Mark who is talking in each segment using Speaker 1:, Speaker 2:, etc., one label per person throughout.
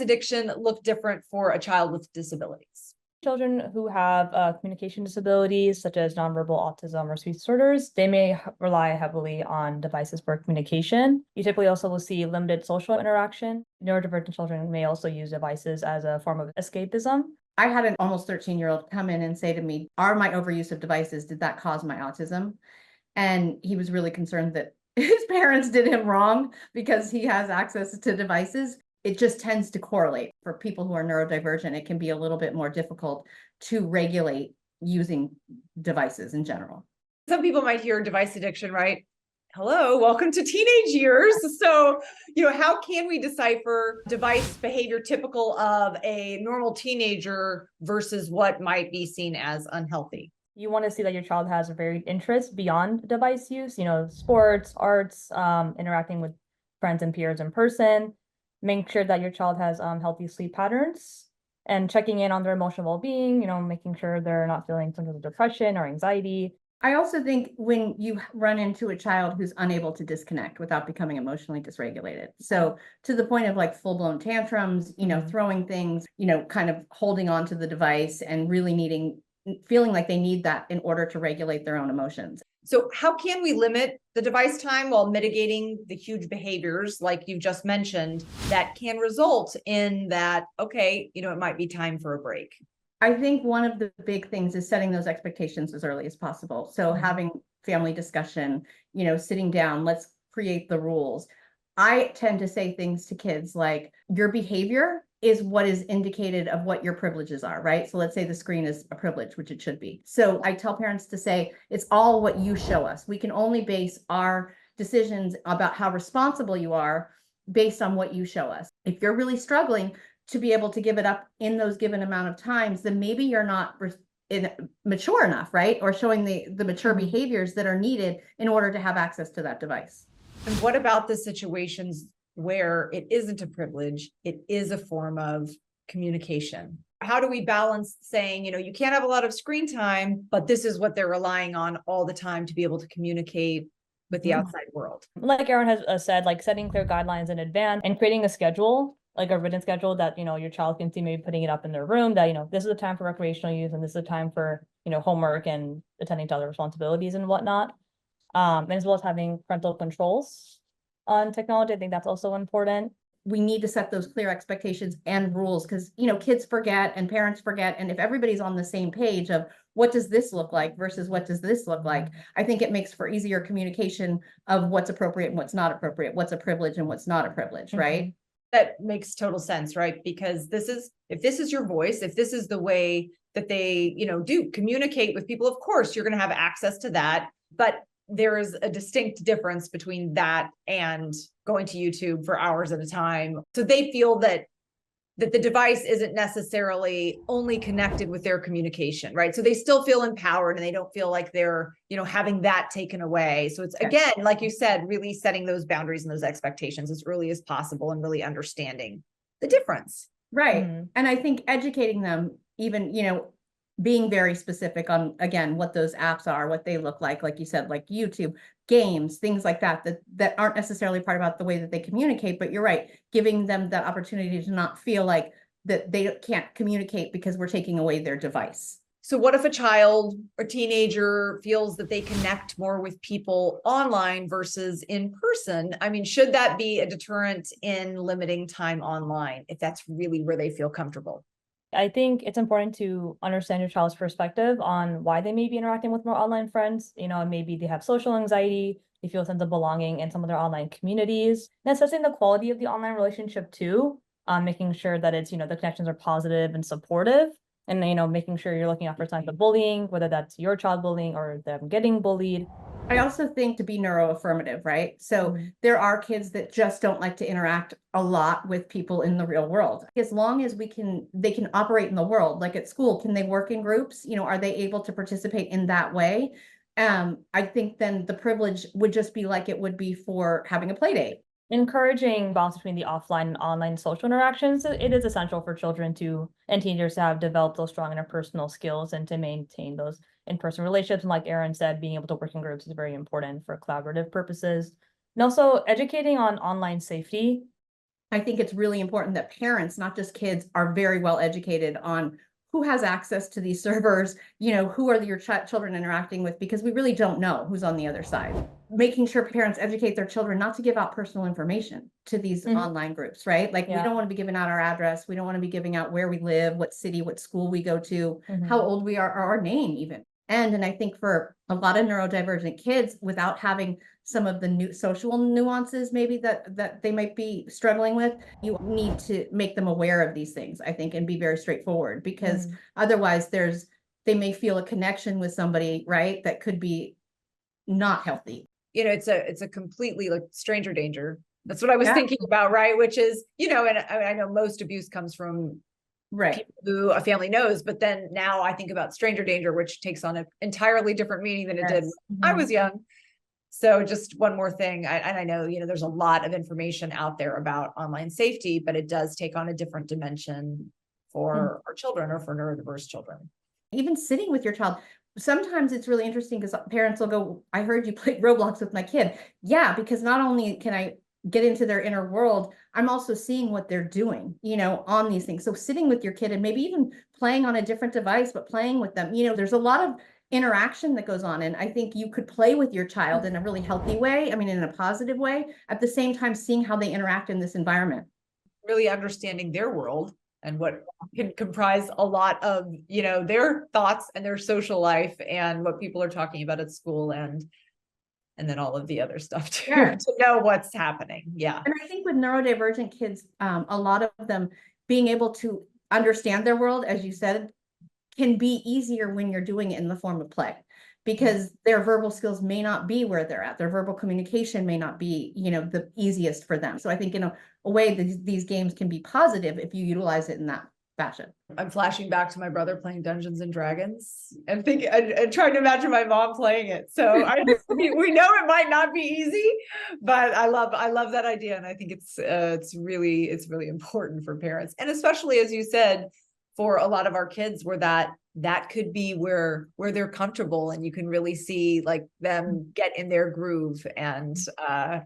Speaker 1: addiction look different for a child with disabilities?
Speaker 2: Children who have communication disabilities, such as nonverbal autism or speech disorders, they may rely heavily on devices for communication. You typically also will see limited social interaction. Neurodivergent children may also use devices as a form of escapism.
Speaker 3: I had an almost 13-year-old come in and say to me, "Are my overuse of devices, did that cause my autism?" And he was really concerned that his parents did him wrong because he has access to devices. It just tends to correlate. For people who are neurodivergent, it can be a little bit more difficult to regulate using devices in general.
Speaker 1: Some people might hear device addiction, right? Hello, welcome to teenage years. So, how can we decipher device behavior typical of a normal teenager versus what might be seen as unhealthy?
Speaker 2: You want to see that your child has a varied interest beyond device use, sports, arts, interacting with friends and peers in person. Make sure that your child has healthy sleep patterns and checking in on their emotional well-being, making sure they're not feeling some sort of depression or anxiety.
Speaker 3: I also think when you run into a child who's unable to disconnect without becoming emotionally dysregulated. So to the point of like full-blown tantrums, throwing things, kind of holding on to the device and really feeling like they need that in order to regulate their own emotions.
Speaker 1: So how can we limit the device time while mitigating the huge behaviors like you just mentioned that can result in that, okay, it might be time for a break?
Speaker 3: I think one of the big things is setting those expectations as early as possible. So having family discussion, sitting down, let's create the rules. I tend to say things to kids like, your behavior is what is indicated of what your privileges are, right? So let's say the screen is a privilege, which it should be. So I tell parents to say, it's all what you show us. We can only base our decisions about how responsible you are based on what you show us. If you're really struggling to be able to give it up in those given amount of times, then maybe you're not mature enough, right? Or showing the mature behaviors that are needed in order to have access to that device.
Speaker 1: And what about the situations where it isn't a privilege, it is a form of communication? How do we balance saying, you can't have a lot of screen time, but this is what they're relying on all the time to be able to communicate with the outside world?
Speaker 2: Like Erin has said, like setting clear guidelines in advance and creating a schedule, like a written schedule that, your child can see, maybe putting it up in their room that, this is the time for recreational use and this is the time for, homework and attending to other responsibilities and whatnot. And as well as having parental controls on technology. I think that's also important.
Speaker 3: We need to set those clear expectations and rules because, kids forget and parents forget. And if everybody's on the same page of what does this look like versus what does this look like, I think it makes for easier communication of what's appropriate and what's not appropriate, what's a privilege and what's not a privilege, right?
Speaker 1: That makes total sense, right? Because if this is your voice, if this is the way that they, do communicate with people, of course, you're going to have access to that. But there is a distinct difference between that and going to YouTube for hours at a time. So they feel that the device isn't necessarily only connected with their communication, right? So they still feel empowered and they don't feel like they're, having that taken away. So it's, again, like you said, really setting those boundaries and those expectations as early as possible and really understanding the difference.
Speaker 3: Right. And I think educating them, even, being very specific on, again, what those apps are, what they look like you said, like YouTube, games, things like that aren't necessarily part about the way that they communicate, but you're right, giving them that opportunity to not feel like that they can't communicate because we're taking away their device.
Speaker 1: So what if a child or teenager feels that they connect more with people online versus in person? I mean, should that be a deterrent in limiting time online if that's really where they feel comfortable?
Speaker 2: I think it's important to understand your child's perspective on why they may be interacting with more online friends. Maybe they have social anxiety, they feel a sense of belonging in some of their online communities, and assessing the quality of the online relationship too, making sure that it's, the connections are positive and supportive, and, making sure you're looking out for signs of bullying, whether that's your child bullying or them getting bullied.
Speaker 3: I also think to be neuroaffirmative, right? So there are kids that just don't like to interact a lot with people in the real world. As long as they can operate in the world, like at school, can they work in groups? Are they able to participate in that way? I think then the privilege would just be like it would be for having a play date.
Speaker 2: Encouraging balance between the offline and online social interactions, it is essential for children and teenagers to have developed those strong interpersonal skills and to maintain those in-person relationships. And like Erin said, being able to work in groups is very important for collaborative purposes. And also educating on online safety
Speaker 3: I think it's really important that parents, not just kids, are very well educated on who has access to these servers, who are your children interacting with, because we really don't know who's on the other side. Making sure parents educate their children not to give out personal information to these online groups, right? Like we don't want to be giving out our address. We don't want to be giving out where we live, what city, what school we go to, how old we are, or our name even. And I think for a lot of neurodivergent kids, without having some of the new social nuances maybe that they might be struggling with, you need to make them aware of these things, I think, and be very straightforward, because otherwise they may feel a connection with somebody, right, that could be not healthy.
Speaker 1: It's a completely like stranger danger. That's what I was thinking about, right? Which is, and I know most abuse comes from people who a family knows, but then now I think about stranger danger, which takes on an entirely different meaning than it did when I was young. So just one more thing, I know, there's a lot of information out there about online safety, but it does take on a different dimension for our children or for neurodiverse children.
Speaker 3: Even sitting with your child, sometimes it's really interesting because parents will go, I heard you play Roblox with my kid. Yeah, because not only can I get into their inner world, I'm also seeing what they're doing, on these things. So sitting with your kid and maybe even playing on a different device, but playing with them, there's a lot of interaction that goes on. And I think you could play with your child in a really healthy way. I mean, in a positive way, at the same time, seeing how they interact in this environment.
Speaker 1: Really understanding their world and what can comprise a lot of, their thoughts and their social life and what people are talking about at school and then all of the other stuff too, to know what's happening. Yeah.
Speaker 3: And I think with neurodivergent kids, a lot of them being able to understand their world, as you said, can be easier when you're doing it in the form of play, because their verbal skills may not be where they're at. Their verbal communication may not be, the easiest for them. So I think in a way these games can be positive if you utilize it in that fashion.
Speaker 1: I'm flashing back to my brother playing Dungeons and Dragons and thinking and trying to imagine my mom playing it. So we know it might not be easy, but I love that idea, and I think it's really important for parents, and especially, as you said, for a lot of our kids, where that could be where they're comfortable, and you can really see like them get in their groove and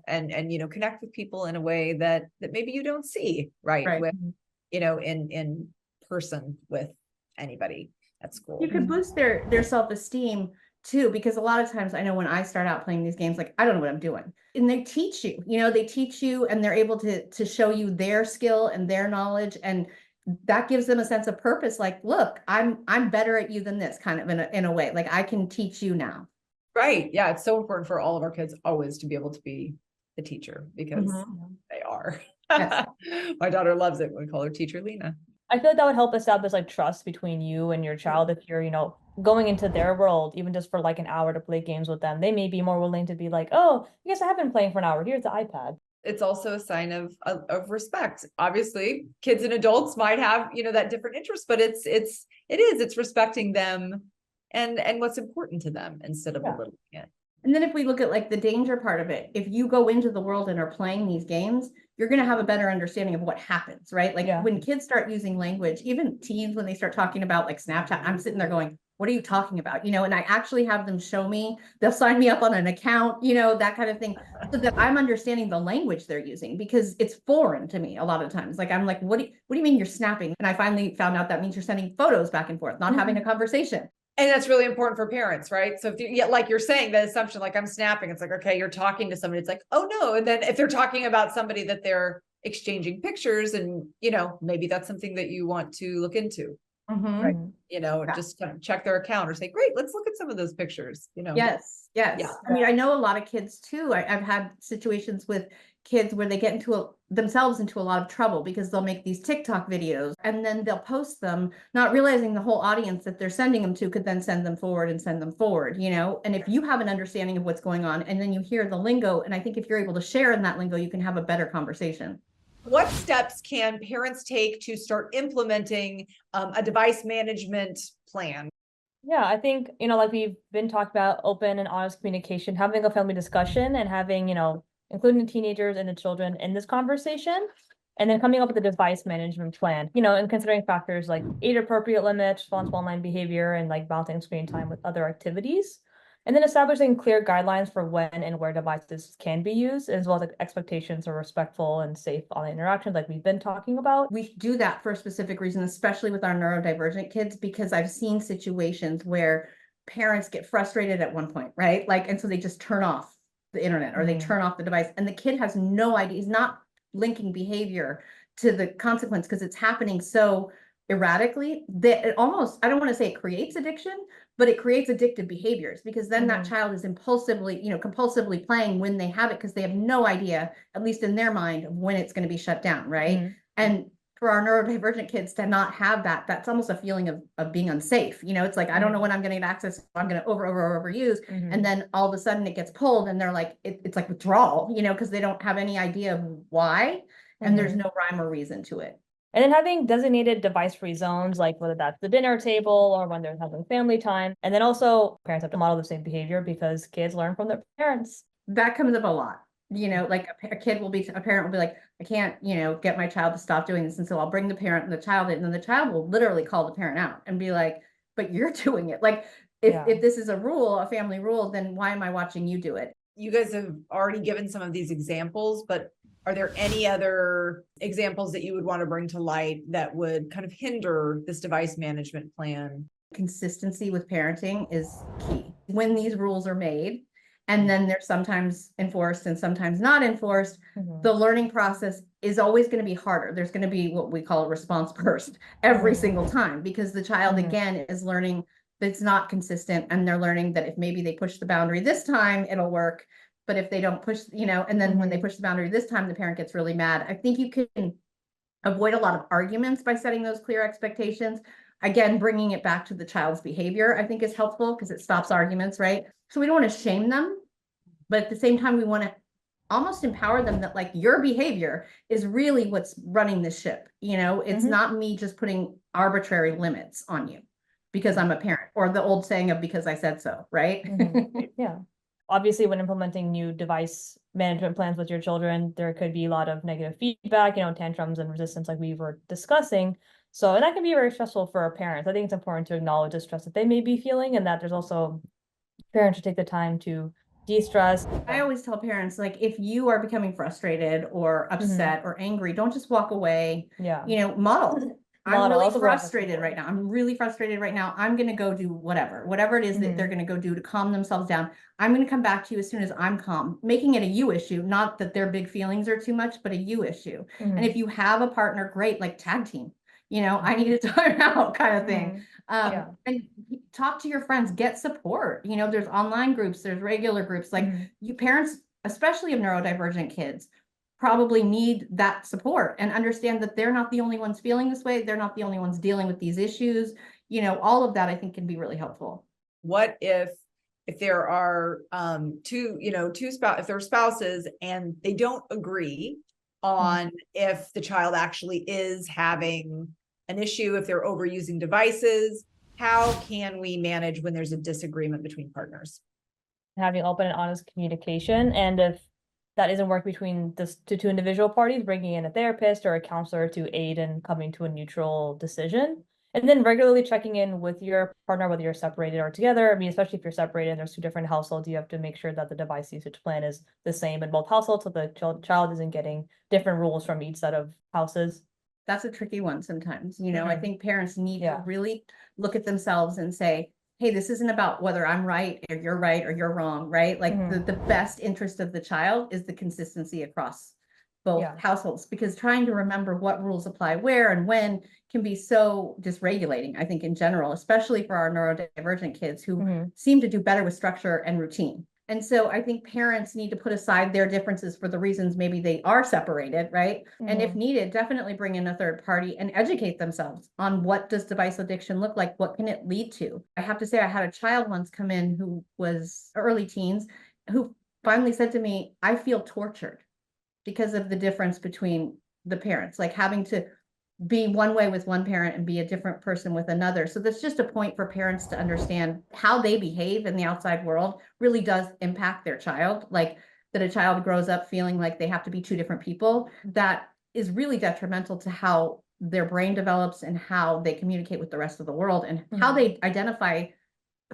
Speaker 1: connect with people in a way that maybe you don't see with in person with anybody at school.
Speaker 3: You could boost their self-esteem too, because a lot of times I know when I start out playing these games, like I don't know what I'm doing, and they teach you, and they're able to show you their skill and their knowledge, and that gives them a sense of purpose. Like, look, I'm better at you than this, kind of in a way. Like I can teach you now.
Speaker 1: Right. Yeah. It's so important for all of our kids always to be able to be the teacher, because they are. Yes. My daughter loves it when we call her Teacher Lena.
Speaker 2: I feel like that would help establish like trust between you and your child. If you're, going into their world, even just for like an hour to play games with them, they may be more willing to be like, oh, I guess I have been playing for an hour. Here's the iPad.
Speaker 1: It's also a sign of respect. Obviously, kids and adults might have, that different interest, but it's respecting them and what's important to them instead of belittling it.
Speaker 3: And then if we look at like the danger part of it, if you go into the world and are playing these games, you're going to have a better understanding of what happens, right? Like when kids start using language, even teens, when they start talking about like Snapchat, I'm sitting there going, what are you talking about? And I actually have them show me, they'll sign me up on an account, that kind of thing, so that I'm understanding the language they're using, because it's foreign to me a lot of times. Like, I'm like, what do you mean you're snapping? And I finally found out that means you're sending photos back and forth, not having a conversation.
Speaker 1: And that's really important for parents, right? So if like you're saying, that assumption, like I'm snapping, it's like, okay, you're talking to somebody. It's like, oh no. And then if they're talking about somebody that they're exchanging pictures, and, maybe that's something that you want to look into, right? Just kind of check their account or say, great, let's look at some of those pictures,
Speaker 3: Yes. Yeah. I mean, I know a lot of kids too. I've had situations with kids where they get themselves into a lot of trouble because they'll make these TikTok videos and then they'll post them, not realizing the whole audience that they're sending them to could then send them forward. And if you have an understanding of what's going on and then you hear the lingo, and I think if you're able to share in that lingo, you can have a better conversation.
Speaker 1: What steps can parents take to start implementing a device management plan?
Speaker 2: Yeah, I think, like we've been talking about, open and honest communication, having a family discussion and having, including the teenagers and the children in this conversation, and then coming up with a device management plan, and considering factors like age appropriate limits, responsible online behavior, and like balancing screen time with other activities. And then establishing clear guidelines for when and where devices can be used, as well as expectations are respectful and safe online interactions like we've been talking about.
Speaker 3: We do that for a specific reason, especially with our neurodivergent kids, because I've seen situations where parents get frustrated at one point, right? Like, and so they just turn off the internet or they turn off the device, and the kid has no idea. He's not linking behavior to the consequence because it's happening so erratically that it almost, I don't want to say it creates addiction, but it creates addictive behaviors, because then that child is impulsively, compulsively playing when they have it, because they have no idea, at least in their mind, of when it's going to be shut down, right? And for our neurodivergent kids to not have that, that's almost a feeling of being unsafe. It's like, I don't know when I'm going to get access, I'm going to overuse. And then all of a sudden it gets pulled and they're like, it's like withdrawal, because they don't have any idea of why. And there's no rhyme or reason to it.
Speaker 2: And then having designated device-free zones, like whether that's the dinner table or when they're having family time. And then also parents have to model the same behavior because kids learn from their parents.
Speaker 3: That comes up a lot. Like a parent will be like, I can't, get my child to stop doing this. And so I'll bring the parent and the child in, and then the child will literally call the parent out and be like, but you're doing it. Like, if this is a rule, a family rule, then why am I watching you do it?
Speaker 1: You guys have already given some of these examples, but are there any other examples that you would want to bring to light that would kind of hinder this device management plan?
Speaker 3: Consistency with parenting is key. When these rules are made, and then they're sometimes enforced and sometimes not enforced, the learning process is always going to be harder. There's going to be what we call a response burst every single time, because the child, again, is learning that it's not consistent, and they're learning that if maybe they push the boundary this time, it'll work. But if they don't push, and then when they push the boundary this time, the parent gets really mad. I think you can avoid a lot of arguments by setting those clear expectations. Again, bringing it back to the child's behavior, I think, is helpful, because it stops arguments, right? So we don't want to shame them, but at the same time, we want to almost empower them that, like, your behavior is really what's running the ship. It's not me just putting arbitrary limits on you because I'm a parent, or the old saying of because I said so, right?
Speaker 2: Yeah. Obviously, when implementing new device management plans with your children, there could be a lot of negative feedback, tantrums and resistance like we were discussing. So, and that can be very stressful for our parents. I think it's important to acknowledge the stress that they may be feeling, and that there's also parents should take the time to de-stress.
Speaker 3: I always tell parents, like, if you are becoming frustrated or upset or angry, don't just walk away. Model. I'm really frustrated right now. I'm really frustrated right now. I'm going to go do whatever it is that they're going to go do to calm themselves down. I'm going to come back to you as soon as I'm calm, making it a you issue, not that their big feelings are too much, but a you issue. And if you have a partner, great, like tag team, I need a timeout kind of thing. And talk to your friends, get support. There's online groups, there's regular groups, like you parents, especially of neurodivergent kids, probably need that support and understand that they're not the only ones feeling this way. They're not the only ones dealing with these issues. All of that I think can be really helpful.
Speaker 1: What if there are if there are spouses and they don't agree on if the child actually is having an issue, if they're overusing devices, how can we manage when there's a disagreement between partners?
Speaker 2: Having open and honest communication, and if that isn't work between the two individual parties, bringing in a therapist or a counselor to aid in coming to a neutral decision. And then regularly checking in with your partner, whether you're separated or together. I mean, especially if you're separated and there's two different households, you have to make sure that the device usage plan is the same in both households, so the child isn't getting different rules from each set of houses.
Speaker 3: That's a tricky one sometimes. I think parents need to really look at themselves and say, hey, this isn't about whether I'm right or you're wrong, right? Like the best interest of the child is the consistency across both households, because trying to remember what rules apply where and when can be so dysregulating, I think, in general, especially for our neurodivergent kids who seem to do better with structure and routine. And so I think parents need to put aside their differences for the reasons maybe they are separated, right? And if needed, definitely bring in a third party and educate themselves on what does device addiction look like? What can it lead to? I have to say, I had a child once come in who was early teens, who finally said to me, I feel tortured because of the difference between the parents, like having to be one way with one parent and be a different person with another. So that's just a point for parents to understand how they behave in the outside world really does impact their child. Like that a child grows up feeling like they have to be two different people, that is really detrimental to how their brain develops and how they communicate with the rest of the world and how they identify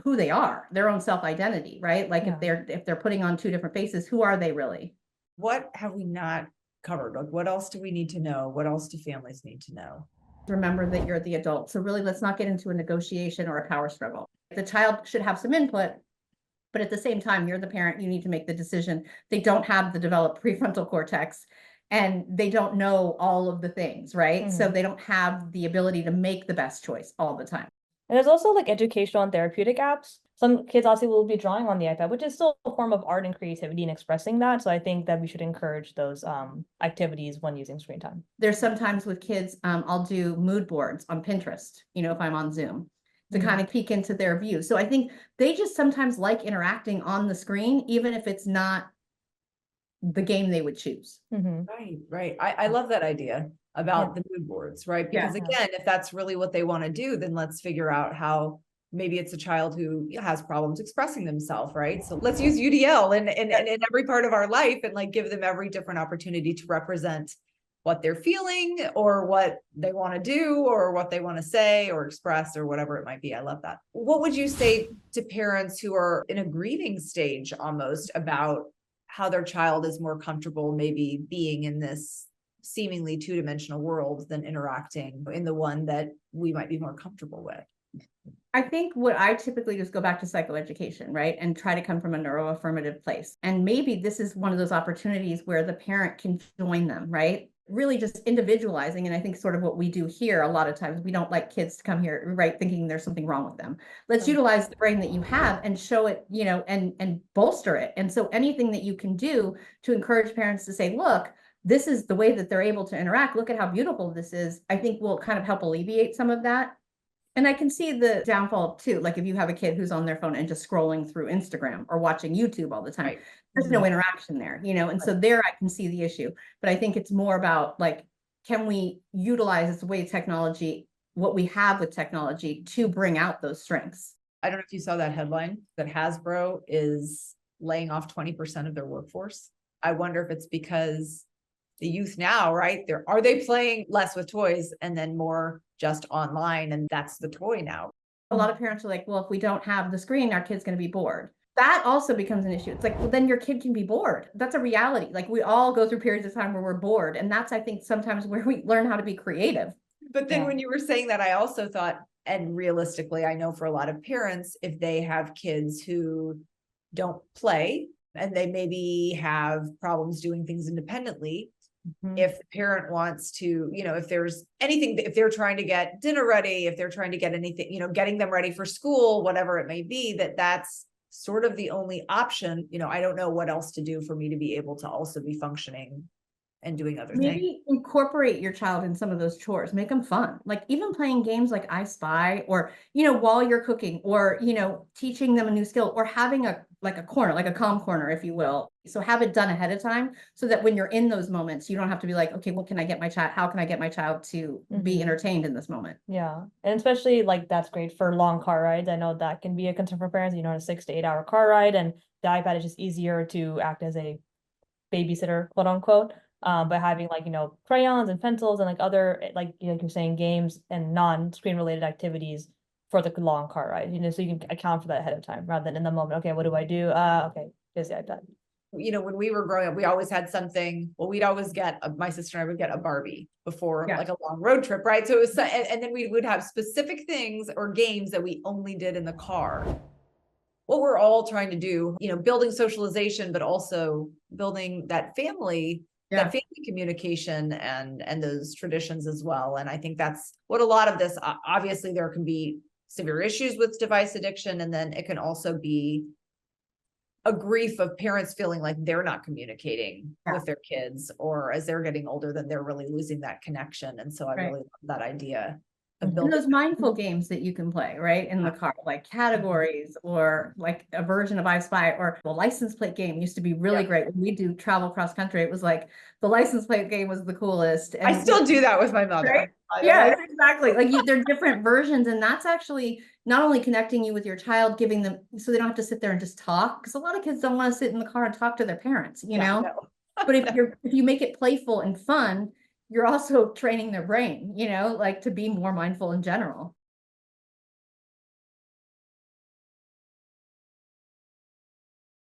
Speaker 3: who they are, their own self-identity, right? Like
Speaker 2: Yeah.
Speaker 3: if they're putting on two different faces, who are they really?
Speaker 1: What have we not covered? Like, what else do we need to know? What else do families need to know?
Speaker 3: Remember that you're the adult. So really, let's not get into a negotiation or a power struggle. The child should have some input, but at the same time, you're the parent, you need to make the decision. They don't have the developed prefrontal cortex and they don't know all of the things, right? So
Speaker 2: Mhm.
Speaker 3: they don't have the ability to make the best choice all the time.
Speaker 2: And there's also like educational and therapeutic apps. Some kids also will be drawing on the iPad, which is still a form of art and creativity and expressing that. So I think that we should encourage those activities when using screen time.
Speaker 3: There's sometimes with kids, I'll do mood boards on Pinterest, if I'm on Zoom, to
Speaker 2: Mhm.
Speaker 3: kind of peek into their view. So I think they just sometimes like interacting on the screen, even if it's not the game they would choose.
Speaker 2: Mhm.
Speaker 1: Right, right. I love that idea about
Speaker 2: Yeah.
Speaker 1: the mood boards, right?
Speaker 3: Yeah.
Speaker 1: Because again, if that's really what they want to do, then let's figure out how maybe it's a child who has problems expressing themselves, right? So let's use UDL in every part of our life and like give them every different opportunity to represent what they're feeling or what they want to do or what they want to say or express or whatever it might be. I love that. What would you say to parents who are in a grieving stage almost about how their child is more comfortable maybe being in this seemingly two-dimensional world than interacting in the one that we might be more comfortable with?
Speaker 3: I think what I typically just go back to psychoeducation, right? And try to come from a neuroaffirmative place. And maybe this is one of those opportunities where the parent can join them, right? Really just individualizing. And I think sort of what we do here, a lot of times we don't like kids to come here, right? Thinking there's something wrong with them. Let's utilize the brain that you have and show it, and bolster it. And so anything that you can do to encourage parents to say, look, this is the way that they're able to interact. Look at how beautiful this is. I think will kind of help alleviate some of that. And I can see the downfall too. Like if you have a kid who's on their phone and just scrolling through Instagram or watching YouTube all the time,
Speaker 1: Right.
Speaker 3: there's no interaction there, and so there I can see the issue. But I think it's more about like, can we utilize this way technology, what we have with technology to bring out those strengths?
Speaker 1: I don't know if you saw that headline that Hasbro is laying off 20% of their workforce. I wonder if it's because the youth now, right? Are they playing less with toys and then more just online? And that's the toy now.
Speaker 3: A lot of parents are like, well, if we don't have the screen, our kid's going to be bored. That also becomes an issue. It's like, well, then your kid can be bored. That's a reality. Like we all go through periods of time where we're bored. And that's, I think, sometimes where we learn how to be creative.
Speaker 1: But then
Speaker 2: Yeah.
Speaker 1: when you were saying that, I also thought, and realistically, I know for a lot of parents, if they have kids who don't play and they maybe have problems doing things independently,
Speaker 2: Mhm.
Speaker 1: if the parent wants to, if there's anything, if they're trying to get dinner ready, if they're trying to get anything, getting them ready for school, whatever it may be, that's sort of the only option. I don't know what else to do for me to be able to also be functioning and doing other things.
Speaker 3: Maybe incorporate your child in some of those chores, make them fun. Like even playing games like I Spy or, while you're cooking or, teaching them a new skill or having a corner, like a calm corner, if you will. So have it done ahead of time so that when you're in those moments, you don't have to be like, okay, what can I get my child? How can I get my child to be
Speaker 2: Mhm.
Speaker 3: entertained in this moment?
Speaker 2: Yeah. And especially like that's great for long car rides. I know that can be a concern for parents, a 6 to 8 hour car ride, and the iPad is just easier to act as a babysitter, quote unquote. But having like, crayons and pencils and like other, like you're saying, games and non-screen related activities for the long car ride, so you can account for that ahead of time rather than in the moment. Okay, what do I do? Okay, here's the iPad.
Speaker 1: When we were growing up, we always had something. Well, we'd always get my sister and I would get a Barbie before
Speaker 3: Yeah.
Speaker 1: like a long road trip, right? So it was, and then we would have specific things or games that we only did in the car. What we're all trying to do, building socialization, but also building that family communication and those traditions as well. And I think that's what a lot of this, obviously there can be severe issues with device addiction. And then it can also be a grief of parents feeling like they're not communicating with their kids, or as they're getting older, then they're really losing that connection. And so I really love that idea of
Speaker 2: Mhm.
Speaker 1: building
Speaker 3: And those mindful games that you can play, right, in the car, like categories or like a version of I Spy or the license plate game used to be really great. When we do travel cross country, it was like the license plate game was the coolest.
Speaker 1: I still do that with my mother.
Speaker 3: Right? Yeah, exactly. Like there are different versions, and that's actually not only connecting you with your child, giving them so they don't have to sit there and just talk, because a lot of kids don't want to sit in the car and talk to their parents,
Speaker 1: No.
Speaker 3: But if you make it playful and fun, you're also training their brain, like to be more mindful in general.